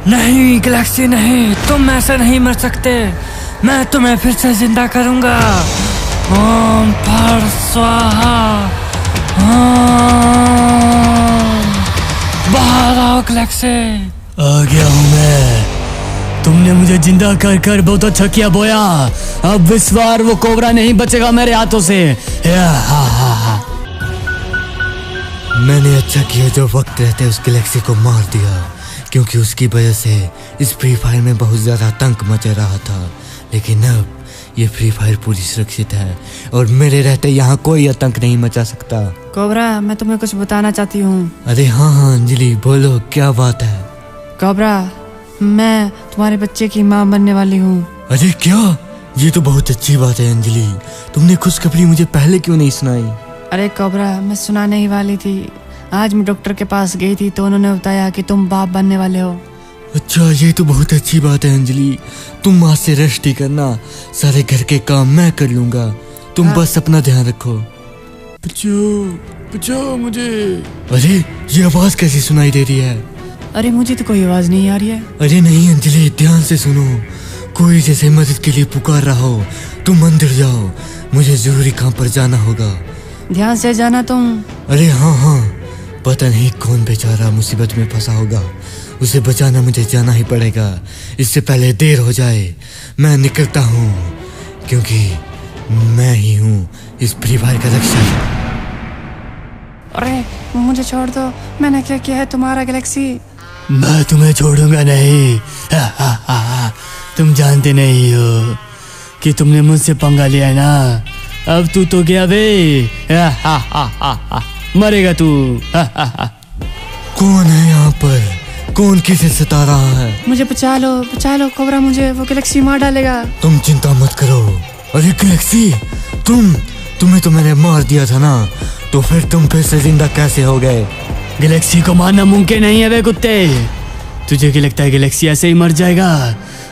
नहीं गैलेक्सी नहीं, तुम ऐसे नहीं मर सकते। मैं तुम्हें फिर से जिंदा करूंगा। ओम फर स्वाहा। बाहर आओ गैलेक्सी। आ गया हूँ मैं। तुमने मुझे जिंदा कर कर बहुत अच्छा किया बोया। अब इस बार वो कोबरा नहीं बचेगा मेरे हाथों से। मैंने अच्छा किया जो वक्त रहते उस गैलेक्सी को मार दिया, क्योंकि उसकी वजह से इस फ्री फायर में बहुत ज़्यादा आतंक मचा रहा था। लेकिन अब ये फ्री फायर पूरी सुरक्षित है और मेरे रहते यहाँ कोई आतंक नहीं मचा सकता। कोबरा, मैं तुम्हें कुछ बताना चाहती हूँ। अरे हाँ हाँ अंजलि, बोलो क्या बात है। कोबरा, मैं तुम्हारे बच्चे की माँ बनने वाली हूँ। अरे क्या, ये तो बहुत अच्छी बात है अंजलि। तुमने खुशखबरी मुझे पहले क्यों नहीं सुनाई? अरे कोबरा, मैं सुनाने ही वाली थी। आज मैं डॉक्टर के पास गई थी तो उन्होंने बताया कि तुम बाप बनने वाले हो। अच्छा, ये तो बहुत अच्छी बात है अंजलि। तुम आज से रेस्ट ही करना, सारे घर के काम मैं कर लूंगा। तुम बस अपना ध्यान रखो। बचाओ मुझे। अरे ये आवाज कैसी सुनाई दे रही है? अरे मुझे तो कोई आवाज नहीं आ रही है। अरे नहीं अंजलि, ध्यान से सुनो। कोई जैसे मदद के लिए पुकार रहा हो। तुम अंदर जाओ, मुझे जरूरी काम पर जाना होगा। ध्यान से जाना तुम। अरे हाँ हाँ, पता नहीं कौन बेचारा मुसीबत में फंसा होगा, उसे बचाना मुझे जाना ही पड़ेगा। इससे पहले देर हो जाए। मैं निकलता हूँ, क्योंकि मैं ही हूँ इस फ्री फायर का रक्षक। अरे मुझे छोड़ दो, मैंने क्या किया है तुम्हारा गैलेक्सी? मैं तुम्हें छोड़ूंगा नहीं। तुम जानते नहीं हो कि तुमने मुझसे पंगा लिया है ना। अब तू तो गया बे। मरेगा तू। कौन है यहाँ पर? कौन किसे सता रहा है? मुझे बचा लो कोबरा, मुझे वो गैलेक्सी मार डालेगा। तुम चिंता मत करो। अरे गैलेक्सी, तुम्हें तो मैंने मार दिया था ना, तो फिर तुम फिर से जिंदा कैसे हो गए? गैलेक्सी को मारना मुमकिन नहीं है बे कुत्ते। तुझे क्या लगता है गैलेक्सी ऐसे ही मर जाएगा?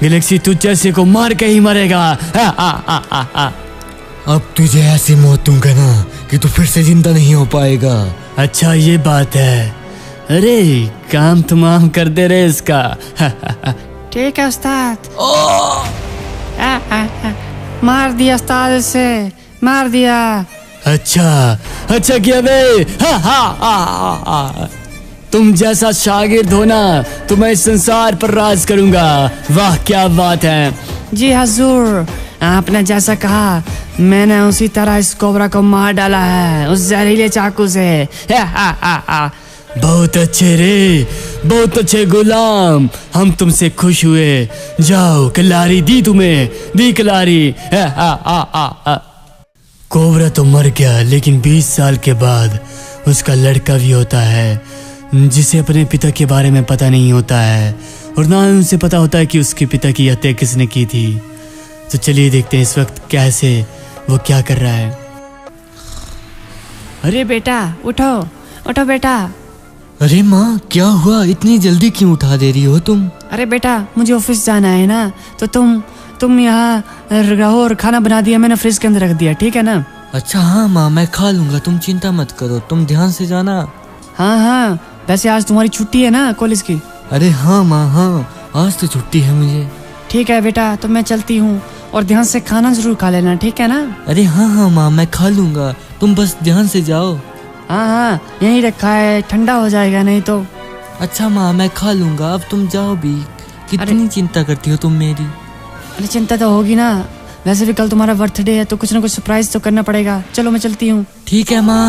गैलेक्सी तुझ जैसे को मार के ही मरेगा। अब तुझे ऐसी मौत दूंगा ना कि तू फिर से जिंदा नहीं हो पाएगा। अच्छा ये बात है। अरे काम तमाम कर दे रहे इसका। ठीक है उस्ताद। मार दिया उस्ताद, से मार दिया। अच्छा किया बे। तुम जैसा शागिर्द हो ना, तो मैं इस संसार पर राज करूंगा। वाह क्या बात है। जी हजूर, आपने जैसा कहा मैंने उसी तरह इस कोबरा को मार डाला है, उस जहरीले चाकू से। बहुत अच्छे रे, बहुत अच्छे गुलाम, हम तुमसे खुश हुए। जाओ, कलारी दी तुम्हें, दी कलारी। कोबरा तो मर गया, लेकिन 20 साल के बाद उसका लड़का भी होता है, जिसे अपने पिता के बारे में पता नहीं होता है, और ना उसे पता होता है कि उसके पिता की हत्या किसने की थी। तो चलिए देखते हैं इस वक्त कैसे वो क्या कर रहा है। अरे बेटा उठो बेटा। अरे माँ, क्या हुआ? इतनी जल्दी क्यों उठा दे रही हो तुम? अरे बेटा, मुझे ऑफिस जाना है ना, तो तुम यहाँ रहो और खाना बना दिया मैंने, फ्रिज के अंदर रख दिया, ठीक है ना? अच्छा हाँ माँ, मैं खा लूंगा, तुम चिंता मत करो, तुम ध्यान से जाना। हाँ, वैसे आज तुम्हारी छुट्टी है ना कॉलेज की? अरे हाँ माँ, हाँ आज तो छुट्टी है मुझे। ठीक है बेटा, तो मैं चलती हूँ, और ध्यान से खाना जरूर खा लेना, ठीक है ना? अरे हाँ माँ, मैं खा लूंगा, तुम बस ध्यान से जाओ। हाँ, यहीं रखा है, ठंडा हो जाएगा नहीं तो। अच्छा माँ, मैं खा लूंगा, अब तुम जाओ भी। कितनी चिंता करती हो तुम मेरी। अरे चिंता तो होगी ना, वैसे भी कल तुम्हारा बर्थडे है, तो कुछ ना कुछ सरप्राइज तो करना पड़ेगा। चलो मैं चलती हूँ। ठीक है माँ।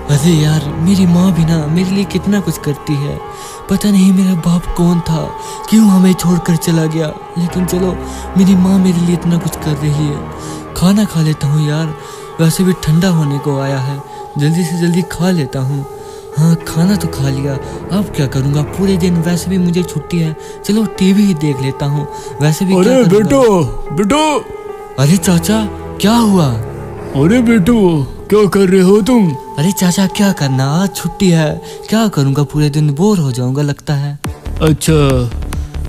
अरे यार, मेरी माँ भी ना मेरे लिए कितना कुछ करती है। पता नहीं मेरा बाप कौन था, क्यों हमें छोड़कर चला गया, लेकिन चलो मेरी माँ मेरे लिए इतना कुछ कर रही है। खाना खा लेता हूँ यार, वैसे भी ठंडा होने को आया है, जल्दी से जल्दी खा लेता हूँ। हाँ, खाना तो खा लिया, अब क्या करूँगा पूरे दिन, वैसे भी मुझे छुट्टी है। चलो टीवी ही देख लेता हूँ, वैसे भी। अरे बेटो। अरे चाचा, क्या हुआ? अरे बेटो, क्या कर रहे हो तुम? अरे चाचा, क्या करना, आज छुट्टी है, क्या करूँगा पूरे दिन, बोर हो जाऊंगा लगता है।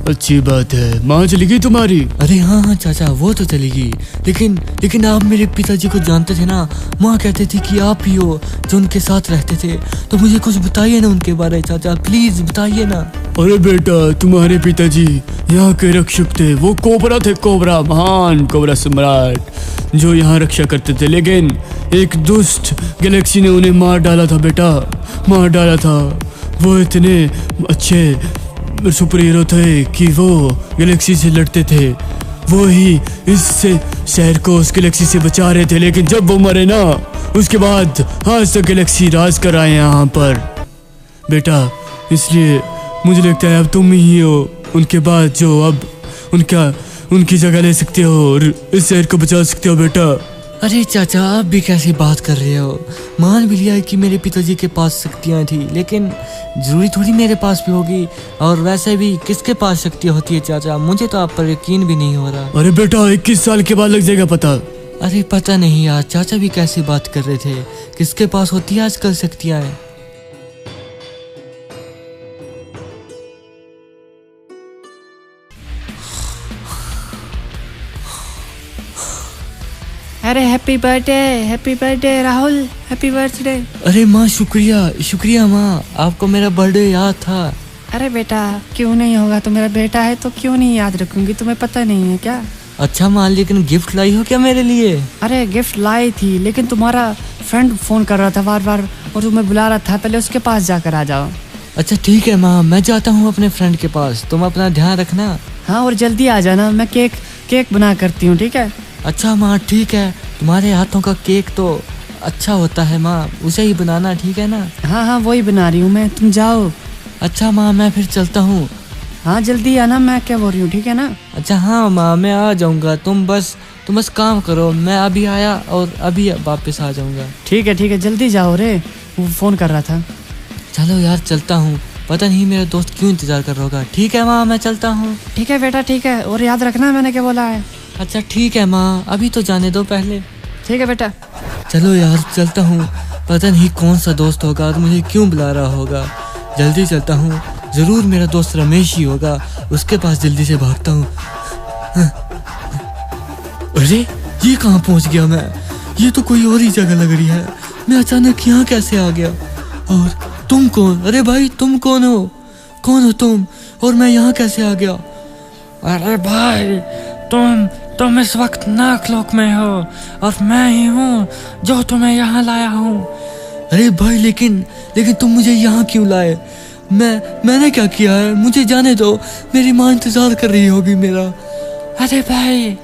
अच्छी बात है। माँ चली गई तुम्हारी? अरे हाँ हाँ चाचा, वो तो चलेगी, लेकिन आप मेरे पिताजी को जानते थे ना। माँ कहते थे कि आप ही हो जो उनके साथ रहते थे, तो मुझे कुछ बताइए ना उनके बारे में चाचा, प्लीज बताइए ना। अरे बेटा, तुम्हारे पिताजी यहाँ के रक्षक थे। वो कोबरा थे, कोबरा, महान कोबरा सम्राट जो यहाँ रक्षा करते थे। लेकिन एक दुष्ट गैलेक्सी ने उन्हें मार डाला था बेटा, मार डाला था। वो इतने अच्छे सुपर हीरो थे कि वो गैलेक्सी से लड़ते थे। वो ही इससे शहर को उस गैलेक्सी से बचा रहे थे। लेकिन जब वो मरे ना, उसके बाद आज तक गैलेक्सी राज कर आए यहाँ पर बेटा। इसलिए मुझे लगता है अब तुम ही हो उनके बाद जो अब उनकी जगह ले सकते हो और इस शहर को बचा सकते हो बेटा। अरे चाचा, आप भी कैसी बात कर रहे हो? मान भी लिया कि मेरे पिताजी के पास शक्तियाँ थी, लेकिन जरूरी थोड़ी मेरे पास भी होगी। और वैसे भी किसके पास शक्ति होती है चाचा? मुझे तो आप पर यकीन भी नहीं हो रहा। अरे बेटा, 21 साल के बाद लग जाएगा पता। अरे पता नहीं यार, चाचा भी कैसी बात कर रहे थे। किसके पास होती है आजकल शक्तियाँ? अरे happy birthday Rahul, happy birthday. अरे माँ, शुक्रिया माँ, आपको मेरा बर्थडे याद था। अरे बेटा, क्यों नहीं होगा? तो मेरा बेटा है तो क्यों नहीं याद रखूंगी? तुम्हें पता नहीं है क्या? अच्छा माँ, लेकिन गिफ्ट लाई हो क्या मेरे लिए? अरे गिफ्ट लाई थी, लेकिन तुम्हारा फ्रेंड फोन कर रहा था बार बार और तुम्हें बुला रहा था। पहले उसके पास जाकर आ जाओ। अच्छा ठीक है माँ, मैं जाता हूँ अपने फ्रेंड के पास। तुम अपना ध्यान रखना। हाँ, और जल्दी आ जाना, मैं केक बना करती हूँ, ठीक है? अच्छा माँ ठीक है, तुम्हारे हाथों का केक तो अच्छा होता है माँ, उसे ही बनाना, ठीक है ना? हाँ वही बना रही हूँ मैं, तुम जाओ। अच्छा माँ, मैं फिर चलता हूँ। हाँ जल्दी आना, मैं क्या बोल रही हूँ, ठीक है ना? अच्छा हाँ माँ, मैं आ जाऊँगा। तुम बस काम करो, मैं अभी आया और अभी वापस आ जाऊँगा। ठीक है, जल्दी जाओ रे, वो फोन कर रहा था। चलो यार, चलता हूँ। पता नहीं मेरा दोस्त क्यों इंतजार कर रहा होगा। ठीक है माँ, मैं चलता हूँ। ठीक है बेटा, ठीक है, और याद रखना मैंने क्या बोला है। अच्छा ठीक है माँ, अभी तो जाने दो पहले। ठीक है बेटा। चलो यार, चलता हूँ। पता नहीं कौन सा दोस्त होगा और मुझे क्यों बुला रहा होगा। जल्दी चलता हूँ, जरूर मेरा दोस्त रमेश ही होगा। उसके पास जल्दी से भागता हूँ। अरे ये कहाँ पहुँच गया मैं? ये तो कोई और ही जगह लग रही है। मैं अचानक यहाँ कैसे आ गया? और तुम कौन? अरे भाई, तुम कौन हो तुम? और मैं यहाँ कैसे आ गया? अरे भाई, तुम इस वक्त नागलोक में हो और मैं ही हूँ जो तुम्हें यहाँ लाया हूँ। अरे भाई, लेकिन तुम मुझे यहाँ क्यों लाए? मैंने क्या किया है? मुझे जाने दो, मेरी माँ इंतजार कर रही होगी मेरा। अरे भाई,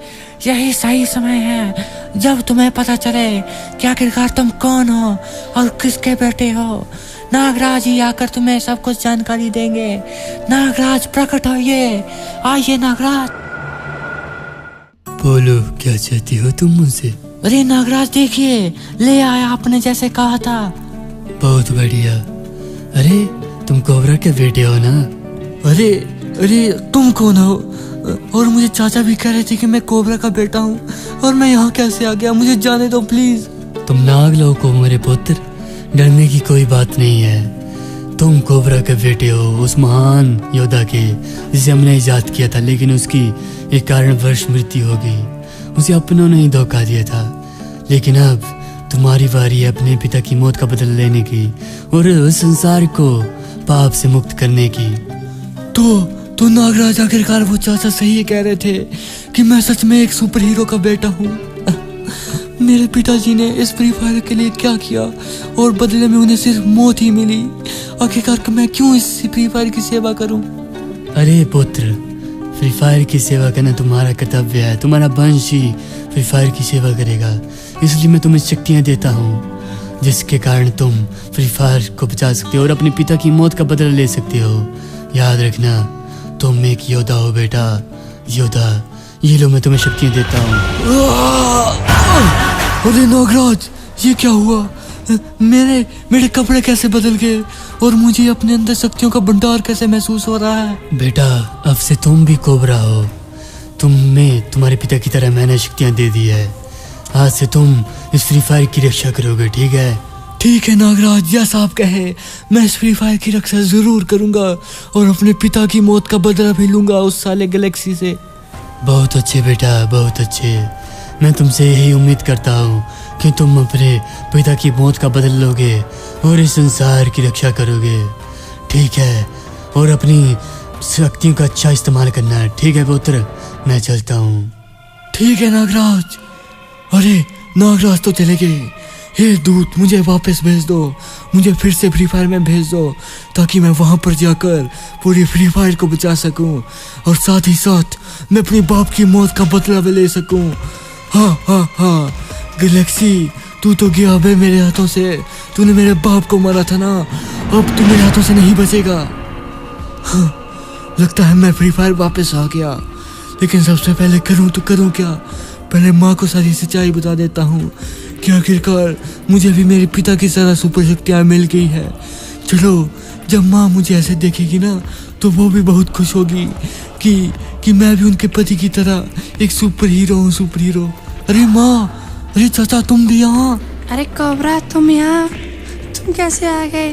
यही सही समय है जब तुम्हें पता चले कि आखिरकार तुम कौन हो और किसके बेटे हो। नागराज ही आकर तुम्हें सब कुछ जानकारी देंगे। नागराज प्रकट होइए, आइए नागराज। बोलो, क्या चाहती हो तुम मुझसे? अरे नागराज देखिए, ले आया आपने जैसे कहा था। बहुत बढ़िया। अरे तुम कोबरा के बेटे हो ना? अरे तुम कौन हो? और मुझे चाचा भी कह रहे थे कि मैं कोबरा का बेटा हूँ, और मैं यहाँ कैसे आ गया? मुझे जाने दो प्लीज। तुम नागलोक हो मेरे पुत्र, डरने की कोई बात नहीं है। तुम कोबरा के बेटे हो उस महान योद्धा के जिसे हमने इजाद किया था, लेकिन उसकी एक कारणवश मृत्यु हो गई। उसे अपनों ने ही धोखा दिया था। लेकिन अब तुम्हारी बारी है अपने पिता की मौत का बदला लेने की और उस संसार को पाप से मुक्त करने की। तो नागराज, आखिरकार वो चाचा सही कह रहे थे कि मैं सच में एक सुपर हीरो का बेटा हूँ। मेरे पिताजी ने इस फ्री फायर के लिए क्या किया और बदले में उन्हें सिर्फ मौत ही मिली। आखिरकार मैं क्यों इस फ्री फायर की सेवा करूं? अरे पुत्र, फ्री फायर की सेवा करना तुम्हारा कर्तव्य है। तुम्हारा वंश ही फ्री फायर की सेवा करेगा। इसलिए मैं तुम्हें शक्तियाँ देता हूँ जिसके कारण तुम फ्री फायर को बचा सकते हो और अपने पिता की मौत का बदला ले सकते हो। याद रखना, तुम एक योद्धा हो बेटा, योद्धा। ये लो, मैं तुम्हें शक्तियाँ देता हूँ। अरे नागराज, ये क्या हुआ? मेरे कपड़े कैसे बदल गए और मुझे अपने अंदर शक्तियों का भंडार कैसे महसूस हो रहा है? बेटा, अब से तुम भी कोबरा हो। तुम्हें तुम्हारे पिता की तरह मैंने शक्तियाँ दे दी है। आज से तुम इस फ्री फायर की रक्षा करोगे, ठीक है? ठीक है नागराज, जैसा आप कहे मैं इस फ्री फायर की रक्षा जरूर करूंगा और अपने पिता की मौत का बदला भी लूंगा उस साले गैलेक्सी से। बहुत अच्छे बेटा, बहुत अच्छे। मैं तुमसे यही उम्मीद करता हूँ कि तुम अपने पिता की मौत का बदल लोगे और इस संसार की रक्षा करोगे, ठीक है? और अपनी शक्तियों का अच्छा इस्तेमाल करना है, ठीक है पुत्र? मैं चलता हूँ। ठीक है नागराज। अरे नागराज तो चले गए। हे दूत, मुझे वापस भेज दो, मुझे फिर से फ्री फायर में भेज दो ताकि मैं वहाँ पर जाकर पूरी फ्री फायर को बचा सकूँ और साथ ही साथ मैं अपने बाप की मौत का बदला भी ले सकूँ। हाँ हाँ हाँ गैलेक्सी, तू तो गया बे मेरे हाथों से। तूने मेरे बाप को मारा था ना, अब तू मेरे हाथों से नहीं बचेगा। हाँ, लगता है मैं फ्री फायर वापस आ गया, लेकिन सबसे पहले करूँ तो करूँ क्या? पहले माँ को सारी सच्चाई बता देता हूँ कि आखिरकार मुझे भी मेरे पिता की तरह सुपर शक्तियाँ मिल गई है। चलो, जब माँ मुझे ऐसे देखेगी ना तो वो भी बहुत खुश होगी कि मैं भी उनके पति की तरह एक सुपर हीरो हूँ, सुपर हीरो। अरे माँ, अरे चाचा तुम भी यहाँ? अरे कोबरा तुम यहाँ, तुम कैसे आ गए?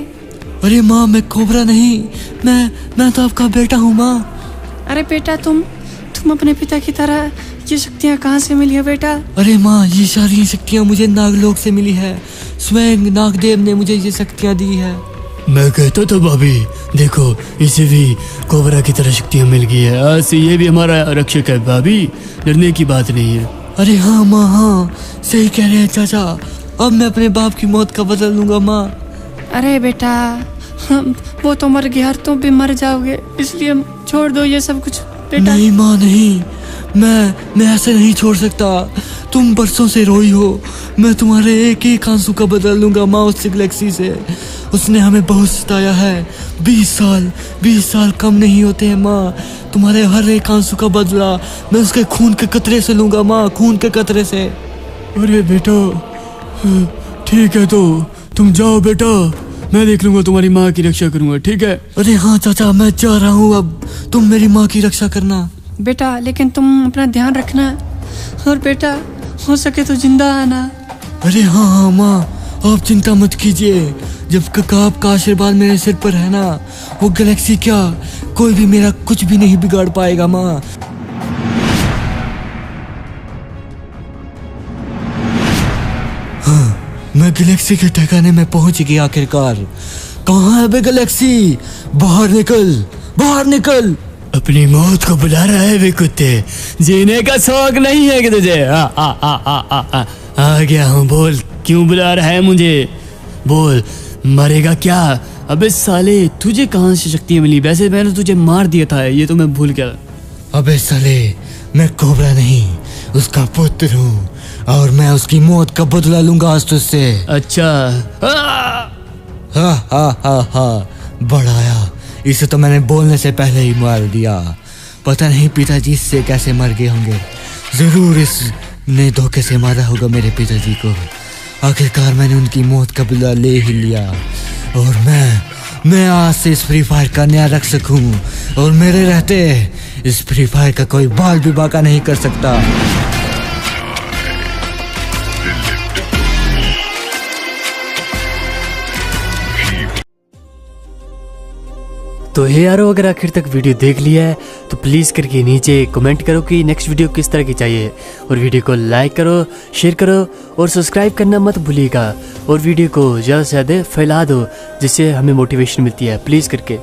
अरे माँ, मैं कोबरा नहीं, मैं तो आपका बेटा हूँ माँ। अरे बेटा, तुम अपने पिता की तरह ये शक्तियाँ कहाँ से मिली है बेटा? अरे माँ, ये सारी शक्तियाँ मुझे नागलोक से मिली है। स्वयं नागदेव ने मुझे ये शक्तियाँ दी है। मैं कहता था भाभी, देखो इसे भी कोबरा की तरह शक्तियाँ मिल गई है, आज से ये भी हमारा रक्षक है भाभी, डरने की बात नहीं है। अरे हाँ माँ, हाँ सही कह रहे हैं चाचा, अब मैं अपने बाप की मौत का बदल लूंगा माँ। अरे बेटा, वो तो मर गया, तुम भी मर जाओगे, इसलिए छोड़ दो ये सब कुछ बेटा। नहीं माँ नहीं, मैं ऐसे नहीं छोड़ सकता। तुम बरसों से रोई हो, मैं तुम्हारे एक एक आंसू का बदल लूंगा माँ उस गैलेक्सी से। उसने हमें बहुत सताया है। 20 साल कम नहीं होते हैं माँ। तुम्हारे हर एक आंसू का बदला मैं उसके खून के कतरे से लूंगा माँ, खून के कतरे से। अरे बेटा, ठीक है तो तुम जाओ बेटा, मैं देख लूंगा, तुम्हारी माँ की रक्षा करूंगा, ठीक है? अरे हाँ चाचा, मैं जा रहा हूँ, अब तुम मेरी माँ की रक्षा करना। बेटा लेकिन तुम अपना ध्यान रखना, और बेटा हो सके तो जिंदा आना। अरे हाँ हाँ माँ, आप चिंता मत कीजिए, जब तक आपका आशीर्वाद मेरे सिर पर है ना, वो गैलेक्सी क्या, कोई भी मेरा कुछ भी नहीं बिगाड़ पाएगा माँ। हाँ, मैं गैलेक्सी के ठिकाने में पहुंच गया आखिरकार। कहाँ है बे गैलेक्सी? बाहर निकल, बाहर निकल। अपनी मौत को बुला रहा है वे कुत्ते, जीने का शौक नहीं है कि तुझे? आ गया हूँ, बोल क्यों बुला रहा है मुझे? बोल, मरेगा क्या? अबे साले, तुझे कहाँ से शक्तियाँ मिली? वैसे मैंने तुझे मार दिया था, ये तो मैं भूल गया। अबे साले, मैं कोबरा नहीं, उसका पुत्र हूँ और मैं उसकी मौत का बदला लूंगा आज तुझसे। अच्छा, हा हा हा हा, बढ़ाया, इसे तो मैंने बोलने से पहले ही मार दिया। पता नहीं पिताजी इससे कैसे मर गए होंगे, जरूर इसने धोखे से मारा होगा मेरे पिताजी को। आखिरकार मैंने उनकी मौत का बदला ले ही लिया और मैं आज से इस फ्री फायर का नया रख सकूं और मेरे रहते इस फ्री फायर का कोई बाल भी बाका नहीं कर सकता। तो हे यारो, अगर आखिर तक वीडियो देख लिया है तो प्लीज़ करके नीचे कमेंट करो कि नेक्स्ट वीडियो किस तरह की चाहिए, और वीडियो को लाइक करो, शेयर करो और सब्सक्राइब करना मत भूलिएगा, और वीडियो को ज़्यादा से ज़्यादा फैला दो जिससे हमें मोटिवेशन मिलती है, प्लीज़ करके।